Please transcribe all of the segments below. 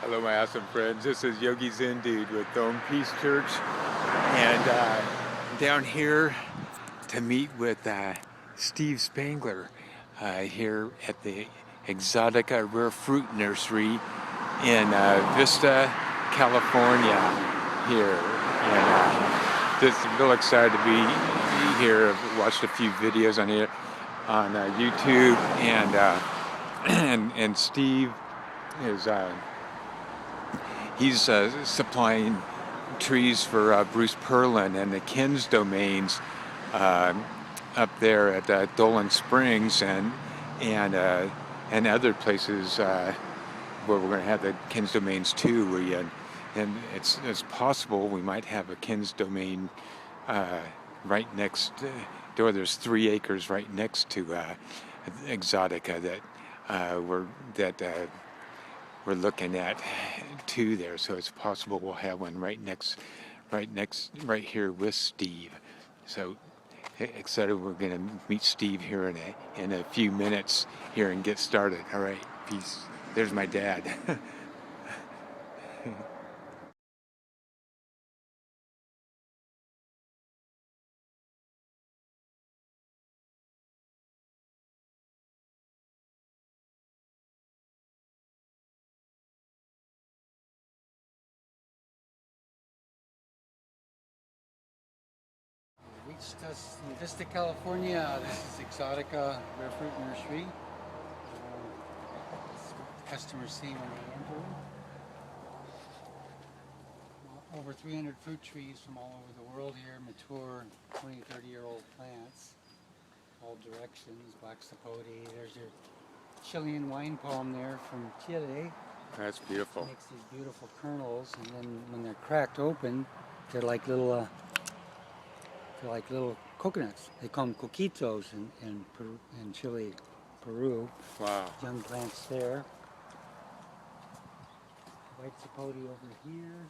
Hello, my awesome friends. This is Yogi Zen Dude with Dome Peace Church, and down here to meet with Steve Spangler here at the Exotica Rare Fruit Nursery in Vista, California. Here, and just real excited to be here. I've watched a few videos on it on YouTube, and Steve is. He's supplying trees for Bruce Perlin and the Kins domains up there at Dolan Springs and other places where we're going to have the Kins domains too. And it's possible we might have a Kins domain right next door. There's 3 acres right next to Exotica that we're looking at too there, so it's possible we'll have one right here with Steve. So excited, we're going to meet Steve here in a few minutes here and get started. All right, peace. There's my dad. Reached us in Vista, California. This is Exotica Rare Fruit Nursery. Customers see when they enter. Over 300 fruit trees from all over the world here, mature 20, 30-year-old plants, all directions, black sapote. There's your Chilean wine palm there from Chile. That's beautiful. Makes these beautiful kernels, and then when they're cracked open, they're like little coconuts. They call them coquitos in Chile, Peru. Wow. Young plants there. White sapote over here.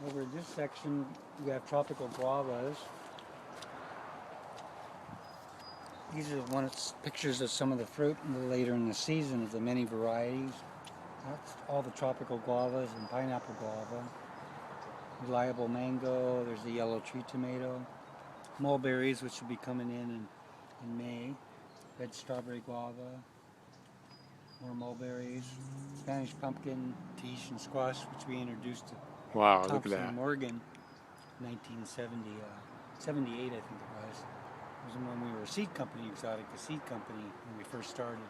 Over in this section, we have tropical guavas. These are pictures of some of the fruit later in the season of the many varieties. That's all the tropical guavas and pineapple guava. Reliable mango, there's the yellow tree tomato, mulberries, which will be coming in May, red strawberry guava, more mulberries, Spanish pumpkin, quiche, and squash, which we introduced to Wow, Thompson look at that. Morgan, 1978, I think it was. It was when we were a seed company, Exotica Seed Company, when we first started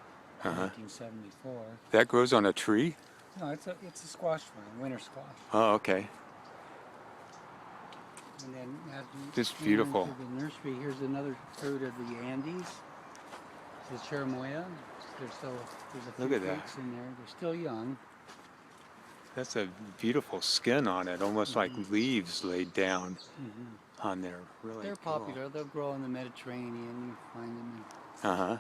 in 1974. That grows on a tree? No, it's a squash vine, winter squash. Oh, okay. And then as we Just enter beautiful. into the nursery, here's another fruit of the Andes. The cherimoya. There's a Look few at that. fruits in there. They're still young. That's a beautiful skin on it, almost like leaves laid down on there. Really They're cool. popular. They'll grow in the Mediterranean. You find them in Uh-huh.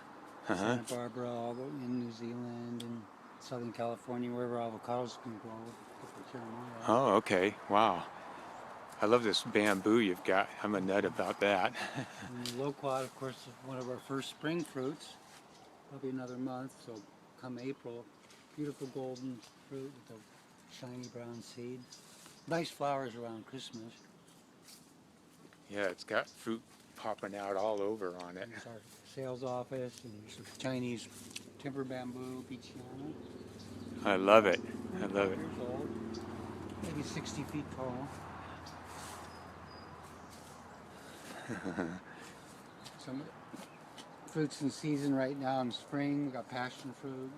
Santa Barbara, in New Zealand, and Southern California, wherever avocados can grow. Different cherimoya. Oh, okay. Wow. I love this bamboo you've got. I'm a nut about that. And the loquat, of course, is one of our first spring fruits. Probably another month, so come April, beautiful golden fruit with a shiny brown seed. Nice flowers around Christmas. Yeah, it's got fruit popping out all over on it. It's our sales office, and there's some Chinese timber bamboo, beachiana. I love it. I love it. years old, maybe 60 feet tall. Some fruits in season right now in spring. We got passion fruit,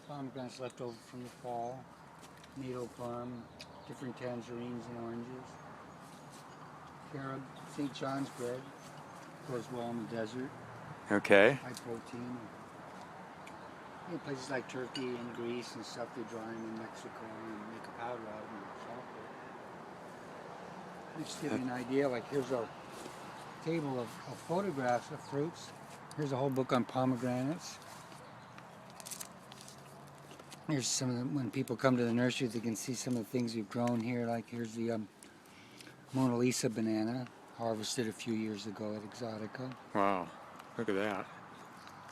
pomegranates left over from the fall, needle plum, different tangerines and oranges. Carob, St. John's bread grows well in the desert. Okay. High protein. In places like Turkey and Greece and stuff, they dry them in Mexico and make a powder out of them. Chocolate. Just to give you an idea, like here's a table of photographs of fruits. Here's a whole book on pomegranates. Here's some of the, when people come to the nursery, they can see some of the things we've grown here. Like here's the Mona Lisa banana, harvested a few years ago at Exotica. Wow. Look at that.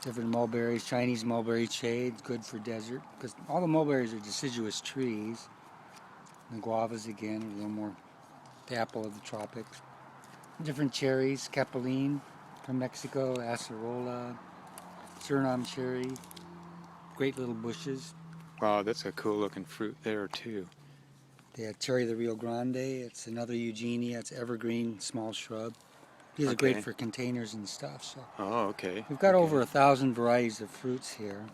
different mulberries. Chinese mulberry shade, good for desert, because all the mulberries are deciduous trees. The guavas again are a little more the apple of the tropics. Different cherries, capulin from Mexico, acerola, Suriname cherry, great little bushes. Wow, that's a cool looking fruit there too. They have cherry of the Rio Grande. It's another Eugenia. It's evergreen, small shrub. These are great Okay. for containers and stuff. So Oh, okay. we've got Okay. over 1,000 varieties of fruits here.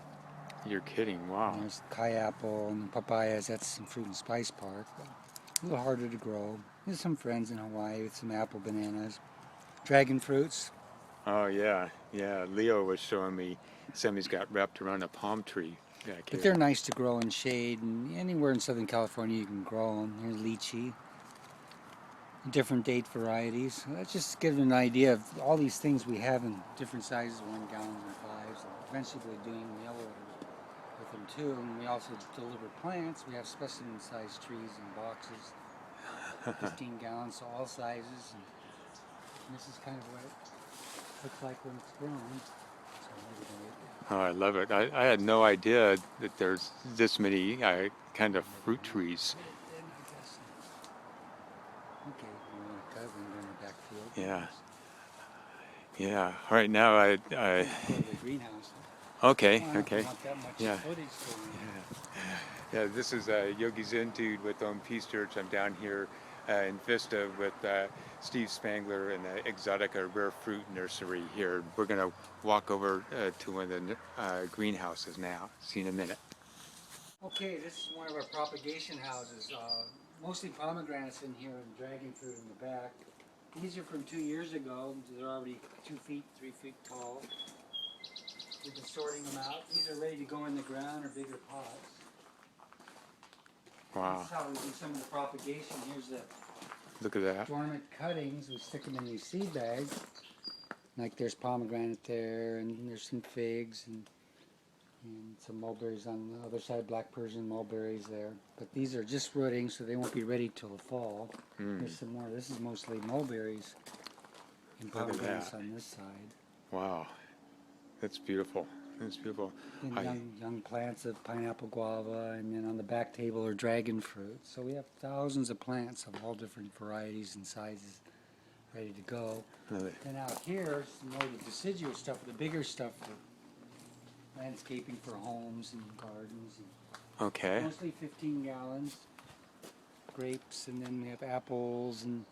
You're kidding. Wow. And there's Kai apple and papayas. That's in Fruit and Spice Park. But a little harder to grow. There's some friends in Hawaii with some apple bananas. Dragon fruits. Oh, yeah. Yeah. Leo was showing me some he's got wrapped around a palm tree back But here. they're nice to grow in shade. And anywhere in Southern California you can grow them. Here's lychee. Different date varieties. That just gives an idea of all these things we have in different sizes, 1 gallon and 5s. And eventually we're doing mail orders with them too. And we also deliver plants. We have specimen-sized trees in boxes, 15 gallons, so all sizes. And this is kind of what it looks like when it's grown. So Oh, I love it. I had no idea that there's this many kind of fruit trees. Okay, we want to cut it and go in the backfield. Yeah. Yeah. Right now, Go to the greenhouse. okay. Well, I don't Okay. want that much Yeah. footage going on. Yeah, this is Yogi Zen Dude with Peace Church. I'm down here in Vista with Steve Spangler and the Exotica Rare Fruit Nursery here. We're going to walk over to one of the greenhouses now. See you in a minute. Okay, this is one of our propagation houses. Mostly pomegranates in here and dragon fruit in the back. These are from 2 years ago. They're already 2 feet, 3 feet tall. We've been sorting them out. These are ready to go in the ground or bigger pots. Wow. This is how we do some of the propagation. Here's the Look at that. dormant cuttings. We stick them in these seed bags. Like there's pomegranate there, and there's some figs and some mulberries on the other side, black Persian mulberries there. But these are just rooting, so they won't be ready till the fall. There's some more. This is mostly mulberries and Look at pomegranates that. on this side. Wow. That's beautiful. That's beautiful. And young plants of pineapple guava, and then on the back table are dragon fruit. So we have thousands of plants of all different varieties and sizes ready to go. And out here, some more of the deciduous stuff, the bigger stuff for landscaping for homes and gardens. And Okay. mostly 15 gallons. Grapes, and then we have apples and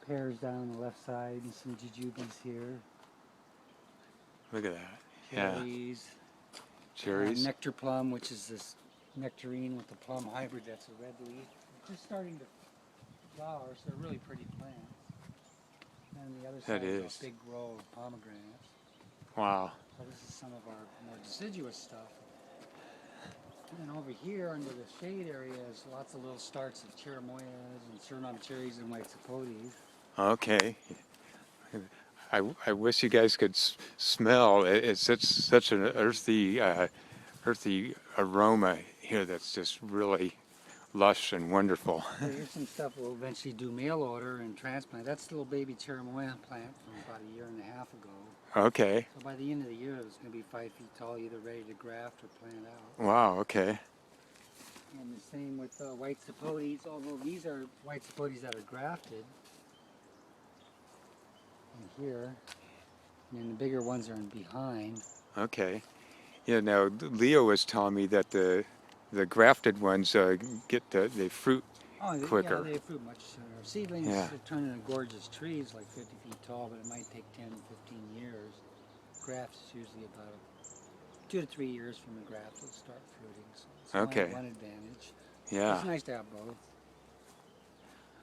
pears down the left side, and some jujubes here. Look at that. Yeah. Cherries. Cherries. Nectar plum, which is this nectarine with the plum hybrid. That's a red leaf. It's just starting to flower, so they're really pretty plants. And the other side is a big row of pomegranates. Wow. So this is some of our more deciduous stuff. And then over here under the shade area is lots of little starts of cherimoyas and Suriname cherries and white sapotes. Okay. I wish you guys could smell. It's such an earthy aroma here that's just really lush and wonderful. So here's some stuff we'll eventually do mail order and transplant. That's a little baby cherimoya plant from about 1.5 years ago. Okay. So by the end of the year, it's going to be 5 feet tall, either ready to graft or plant out. Wow. Okay. And the same with white sapotes, although these are white sapotes that are grafted. And here, and then the bigger ones are in behind. Okay. Yeah. Now Leo was telling me that the grafted ones get the fruit quicker. Yeah, they fruit much sooner. Seedlings turn into gorgeous trees like 50 feet tall, but it might take 10, 15 years. Grafts is usually about 2 to 3 years from the graft to start fruiting. So it's one advantage. Yeah. It's nice to have both.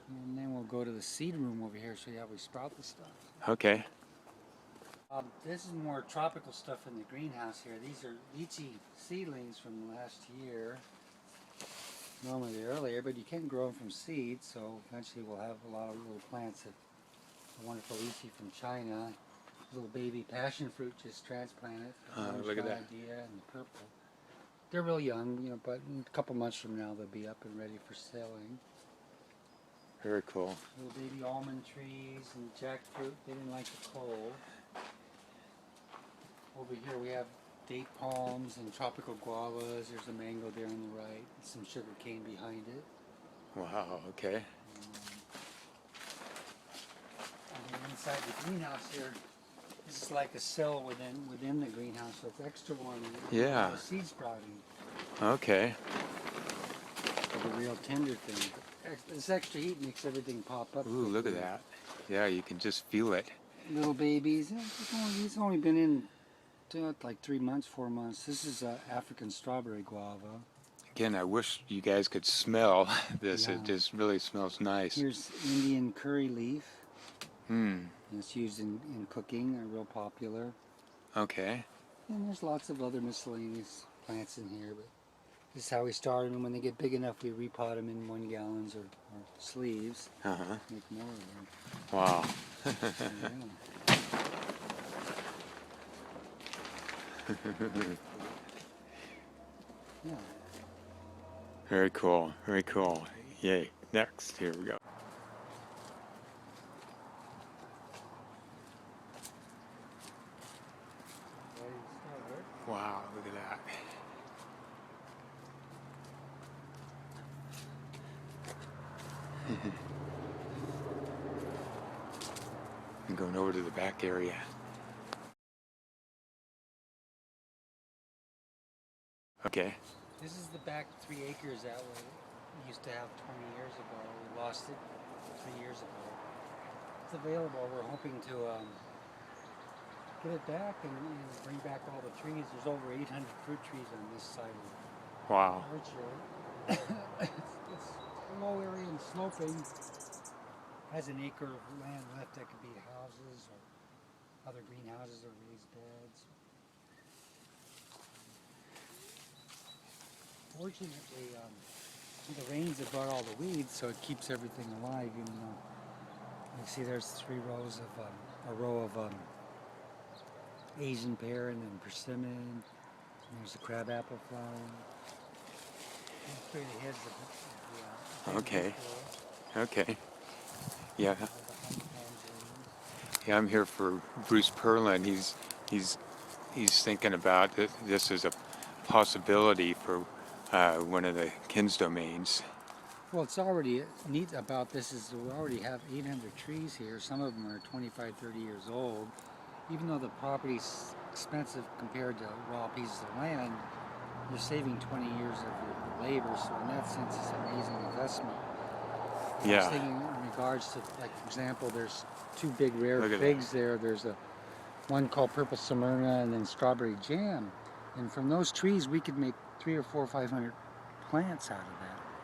And then we'll go to the seed room over here, show you how we sprout the stuff. Okay. This is more tropical stuff in the greenhouse here. These are lychee seedlings from last year. Normally they're earlier, but you can grow them from seeds, so eventually we'll have a lot of little plants of a wonderful lychee from China. Little baby passion fruit just transplanted. Look at that. Idea and purple. They're real young, but in a couple months from now they'll be up and ready for selling. Very cool. Little baby almond trees and jackfruit. They didn't like the cold. Over here we have date palms and tropical guavas. There's a mango there on the right. Some sugar cane behind it. Wow, okay. And then inside the greenhouse here, this is like a cell within the greenhouse, so it's extra warm. Yeah. The seed sprouting. Okay. The real tender thing. This extra heat makes everything pop up. Ooh, look at that. Yeah, you can just feel it. Little babies. He's only been in like 3 months, 4 months. This is African strawberry guava. Again, I wish you guys could smell this. Yeah. It just really smells nice. Here's Indian curry leaf. Hmm. And it's used in cooking, real popular. Okay. And there's lots of other miscellaneous plants in here, but this is how we started them. When they get big enough, we repot them in 1 gallons or sleeves. Uh-huh. Make more of them. Wow. Yeah. Very cool. Very cool. Yay. Next. Here we go. Wow, look at that. I'm going over to the back area. Okay. This is the back 3 acres that we used to have 20 years ago. We lost it 3 years ago. It's available. We're hoping to get it back and bring back all the trees. There's over 800 fruit trees on this side of the Wow. orchard. It's a low area and sloping. Has an acre of land left that could be houses or other greenhouses or raised beds. Fortunately, the rains have brought all the weeds, so it keeps everything alive. Even though you see, there's 3 rows of a row of Asian pear and then persimmon. And there's a crabapple flower. That's straight ahead of the Okay. Okay. Yeah. Yeah, I'm here for Bruce Perlin. He's thinking about this as a possibility for one of the Kins domains. Well, it's already neat about this is we already have 800 trees here. Some of them are 25, 30 years old. Even though the property's expensive compared to raw pieces of land, you're saving 20 years of your labor. So in that sense, it's an amazing investment. And I was thinking in regards to, like, for example, there's 2 big rare figs there. There's one called Purple Smyrna and then Strawberry Jam. And from those trees, we could make 300 or 400 or 500 plants out of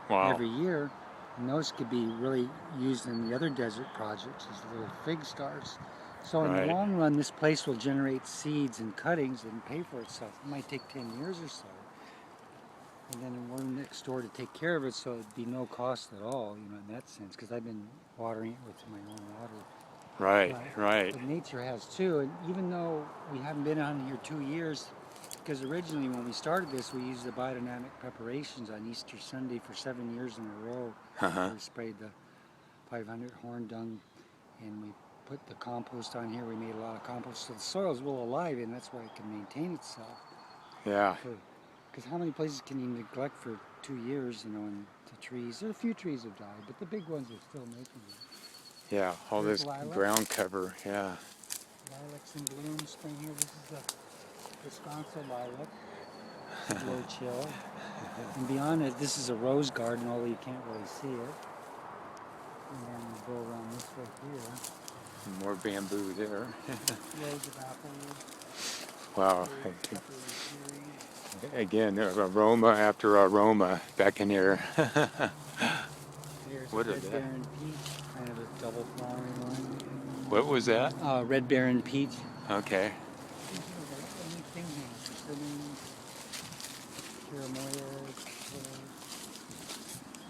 that every year. And those could be really used in the other desert projects as little fig stars. So in the long run, this place will generate seeds and cuttings and pay for itself. It might take 10 years or so. And then we're next door to take care of it, so it'd be no cost at all, in that sense, because I've been watering it with my own water. Right. But nature has too, and even though we haven't been on here 2 years, because originally when we started this, we used the biodynamic preparations on Easter Sunday for 7 years in a row. We sprayed the 500 horn dung, and we put the compost on here. We made a lot of compost, so the soil's well alive, and that's why it can maintain itself. Yeah. Because how many places can you neglect for 2 years, and the trees? There are a few trees have died, but the big ones are still making it. Yeah, all There's this lilac. ground cover, yeah. Lilacs in bloom spring here. This is the Wisconsin lilac. Low chill. And beyond it, this is a rose garden, although you can't really see it. And then we go around this way here. More bamboo there. Rows of applewood. Wow. Again, aroma after aroma back in here. Here's What Red is that? Baron peach, kind of a double flowering one. What was that? Red Baron peach. Okay.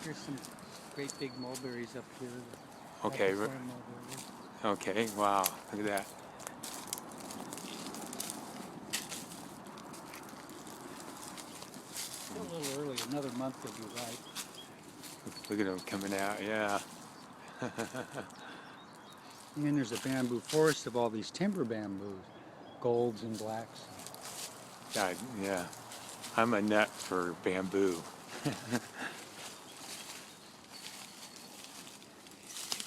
Here's some great big mulberries up here. Okay. Okay. Wow. Look at that. Still a little early. Another month will be ripe. Look at them coming out. Yeah. And then there's a bamboo forest of all these timber bamboos, golds and blacks. God, yeah. I'm a nut for bamboo.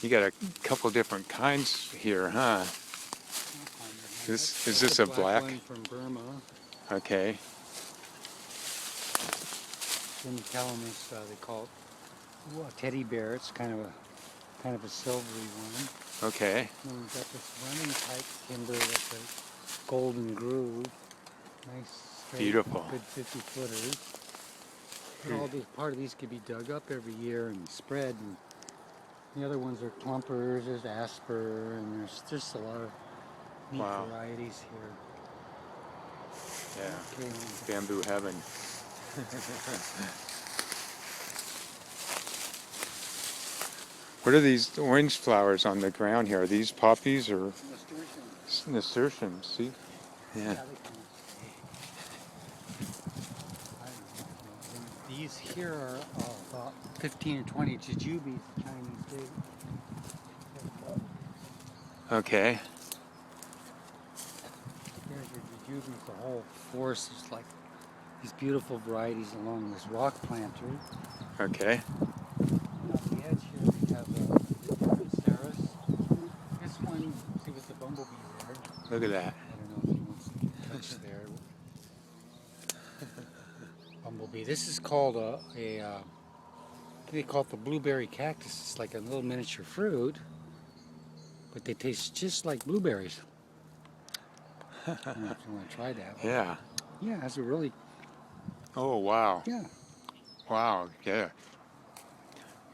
You got a couple different kinds here, huh? Is this a black? One from Burma. Okay. In Calamus, they call it teddy bear. It's kind of a silvery one. Okay. And we've got this running type timber with a golden groove. Nice, straight, Beautiful. good 50-footers. And all these, part of these could be dug up every year and spread. And the other ones are clumpers. There's asper, and there's just a lot of neat varieties here. Yeah. Okay. Bamboo heaven. What are these orange flowers on the ground here? Are these poppies or nasturtiums? See? Yeah. These here are about 15 or 20 jujubes, the Chinese date. Okay. Here's your jujubes. The whole forest is like these beautiful varieties along this rock planter. Okay. And on the edge here we have the Ceres. This one, see with the bumblebee there. Look at that. I don't know if he wants to get touched there. Bumblebee. This is called they call it the blueberry cactus. It's like a little miniature fruit, but they taste just like blueberries. I don't know if you want to try that. Yeah. Yeah, it's a really. Oh, wow. Yeah. Wow. Yeah.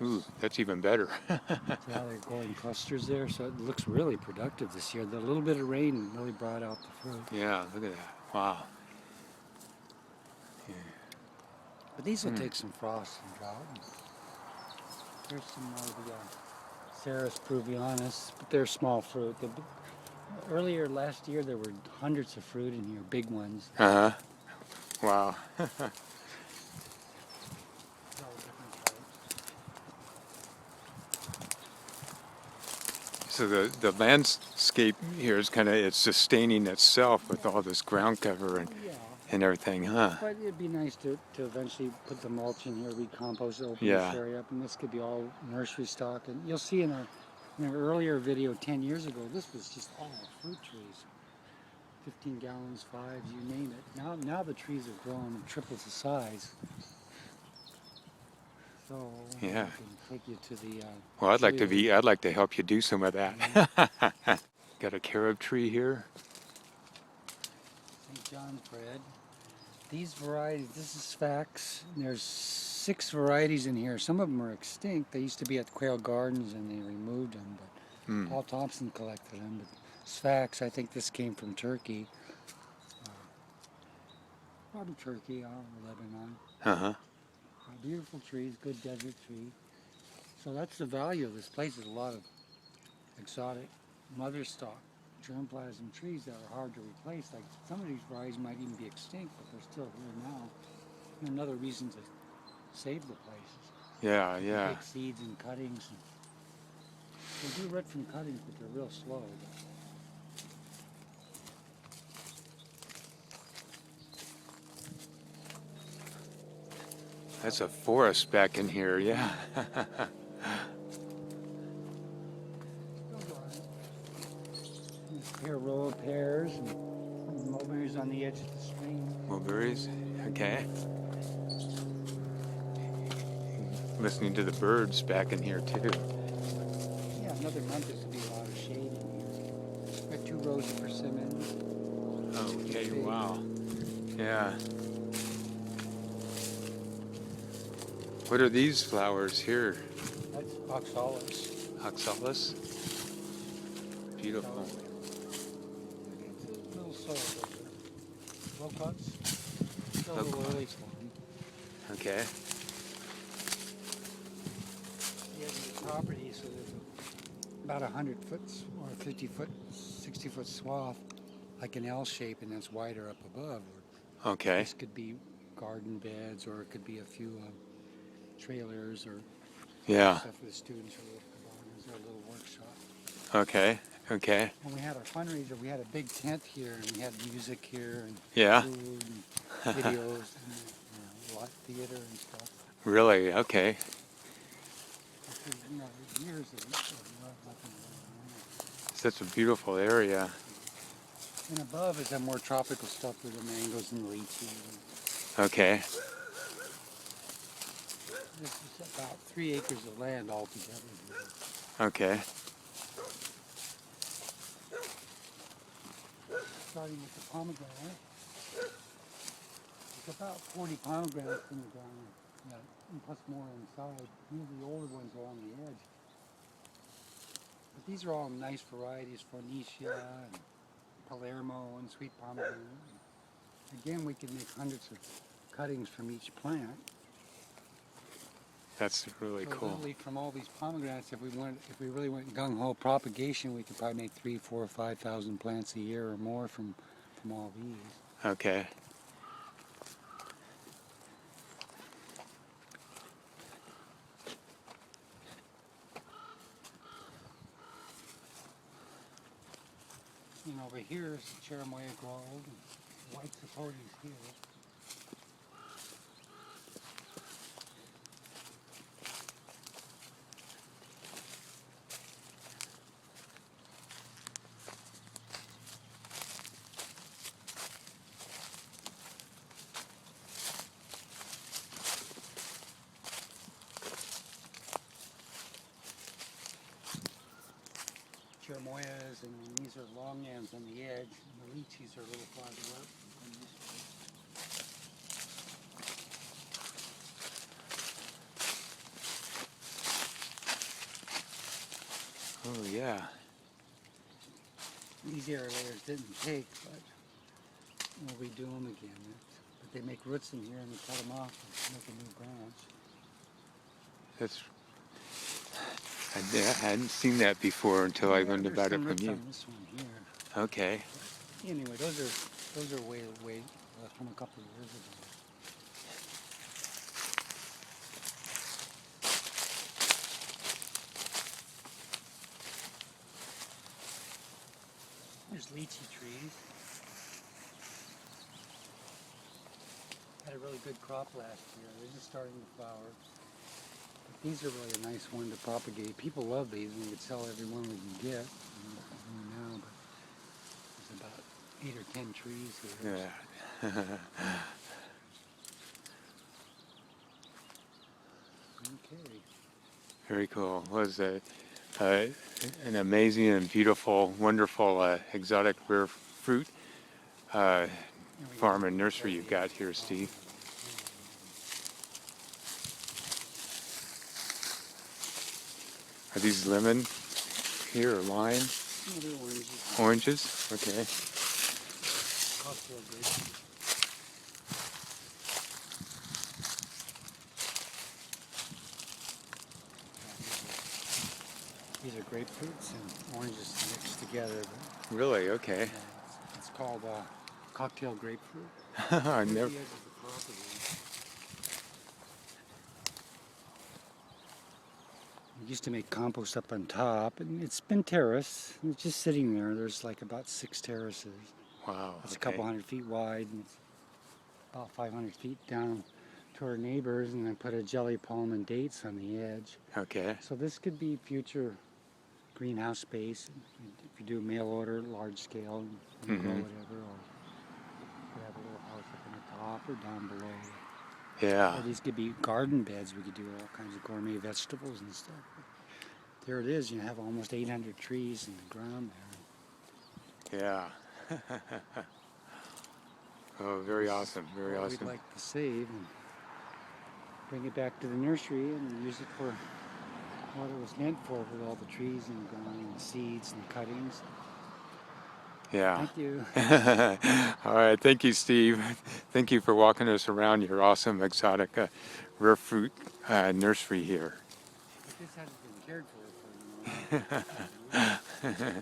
Ooh, that's even better. Yeah, they're growing clusters there, so it looks really productive this year. The little bit of rain really brought out the fruit. Yeah, look at that. Wow. Yeah. But these will take some frost and drought. Here's some more of the Ceres pruvianus, but they're small fruit. Earlier last year there were hundreds of fruit in here, big ones. Uh-huh. Wow. So the landscape here is kind of, it's sustaining itself with all this ground cover and everything, huh? But it'd be nice to eventually put the mulch in here, recompose, open Yeah. this area up, and this could be all nursery stock. And you'll see in our earlier video 10 years ago, this was just all fruit trees. 15 gallons, 5, you name it. Now the trees have grown tripled the size. So Yeah. I can take you to the. Well, I'd like to help you do some of that. Got a carob tree here. St. John's bread. These varieties, this is Sphax. There's 6 varieties in here. Some of them are extinct. They used to be at Quail Gardens and they removed them, but Paul Thompson collected them. But Sphax, I think this came from Turkey. Probably Turkey or Lebanon. Uh-huh. Beautiful trees, good desert tree. So that's the value of this place, is a lot of exotic mother stock germplasm trees that are hard to replace. Like some of these varieties might even be extinct, but they're still here now. And another reason to save the places. Yeah, yeah. Take seeds and cuttings. They do root from cuttings, but they're real slow. That's a forest back in here, yeah. Here, row of pears and mulberries on the edge of the stream. Mulberries, okay. Listening to the birds back in here too. Yeah, another month there's going to be a lot of shade in here. Got 2 rows of persimmons. Oh, okay, wow. Yeah. What are these flowers here? That's oxalis. Oxalis? Beautiful. It's a little soil. Low cuts. Still a little early for them. Okay. Yeah, the property, so there's about 100 foot or 50 foot, 60 foot swath, like an L shape, and that's wider up above. Okay. This could be garden beds, or it could be a few trailers or Yeah. stuff for the students or little cabanas or a little workshop. Okay. Okay. When we had our fundraiser, we had a big tent here, and we had music here, and Yeah. food, and videos, and a lot of theater and stuff. Really? Okay. This is, years of nothing going Such a beautiful area. on. And above is that more tropical stuff with the mangoes and the lychee. Okay. This is about 3 acres of land altogether here. Okay. Starting with the pomegranate. There's about 40 pomegranates in the ground, and plus more inside. These are the older ones along the edge. But these are all nice varieties, Phoenicia and Palermo and sweet pomegranate. Again, we can make hundreds of cuttings from each plant. That's really So cool. literally from all these pomegranates, if we really went gung-ho propagation, we could probably make 3,000, 4,000, 5,000 plants a year or more from all these. Okay. And over here is the cherimoya gold, and white sapotes here. Cherimoyas, and these are long ends on the edge, and the lychees are a little farther up. Oh yeah. These aerators didn't take, but we'll redo them again. But they make roots in here, and we cut them off and make a new branch. That's. I hadn't seen that before until I learned There's about it some from roots you. on this one here. Okay. Anyway, those are way from a couple of years ago. There's lychee trees. Had a really good crop last year. They're just starting to flower. But these are really a nice one to propagate. People love these, and we could sell every one we can get now. But there's about 8 or 10 trees here. Yeah. Okay. Very cool. Was an amazing and beautiful, wonderful, exotic rare fruit farm and nursery you've got here, Steve. Are these lemon here or lime? No, they're oranges. Oranges? Okay. Cocktail grapes. These are grapefruits and oranges mixed together. Really? Okay. It's called cocktail grapefruit. I never. The edge of the property. We used to make compost up on top, and it's been terraced. It's just sitting there. There's like about 6 terraces. Wow. It's a Okay. couple hundred feet wide, and it's about 500 feet down to our neighbors, and I put a jelly palm and dates on the edge. Okay. So this could be future greenhouse space. If you do mail order, large scale, you grow whatever, or you have a little house up on the top or down below. Yeah. Or these could be garden beds. We could do all kinds of gourmet vegetables and stuff. But there it is. You have almost 800 trees in the ground there. Yeah. Oh, very awesome. Very What awesome. we'd like to save and bring it back to the nursery and use it for what it was meant for, with all the trees in the ground and the seeds and the cuttings. Yeah. Thank you. All right. Thank you, Steve. Thank you for walking us around your awesome Exotica rare fruit nursery here. But this hasn't been cared for you know.